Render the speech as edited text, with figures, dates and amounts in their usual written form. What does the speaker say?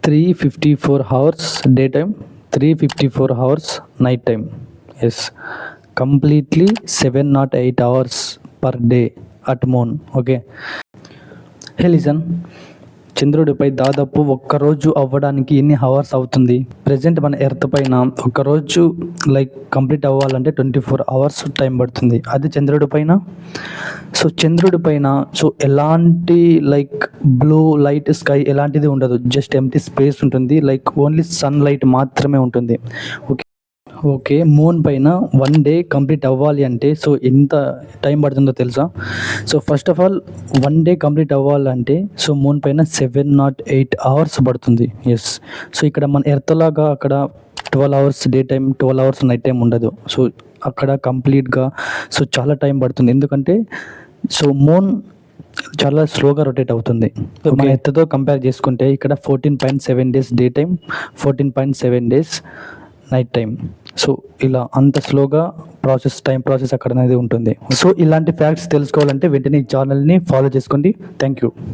354 hours daytime, 354 hours night time. Yes, completely 708 hours per day at moon. Okay. Hey, listen. చంద్రుడిపై దాదాపు ఒక్కరోజు అవ్వడానికి ఎన్ని అవర్స్ అవుతుంది? ప్రజెంట్ మన ఎర్త్ పైన ఒక్కరోజు కంప్లీట్ అవ్వాలంటే 24 అవర్స్ టైం పడుతుంది. అది చంద్రుడి పైన. సో చంద్రుడి పైన ఎలాంటి బ్లూ లైట్ స్కై ఎలాంటిది ఉండదు. జస్ట్ ఎంటీ స్పేస్ ఉంటుంది. ఓన్లీ సన్ లైట్ మాత్రమే ఉంటుంది. ఓకే, మూన్ పైన 1 డే కంప్లీట్ అవ్వాలి అంటే ఎంత టైం పడుతుందో తెలుసా? First of all 1 day complete అవ్వాలంటే మూన్ పైన 708 అవర్స్ పడుతుంది. ఎస్. ఇక్కడ మన ఎర్త్ లాగా అక్కడ 12 hours day time, 12 hours night time ఉండదు. అక్కడ కంప్లీట్గా చాలా టైం పడుతుంది. ఎందుకంటే మూన్ చాలా స్లోగా రొటేట్ అవుతుంది. మన ఎర్త్తో కంపేర్ చేసుకుంటే ఇక్కడ 14.7 days day time, 14.7 days night time. ఇలా అంత స్లోగా టైం ప్రాసెస్ అక్కడ అనేది ఉంటుంది. ఇలాంటి ఫ్యాక్ట్స్ తెలుసుకోవాలంటే వెంటనే ఈ ఛానల్ని ఫాలో చేసుకోండి. Thank you.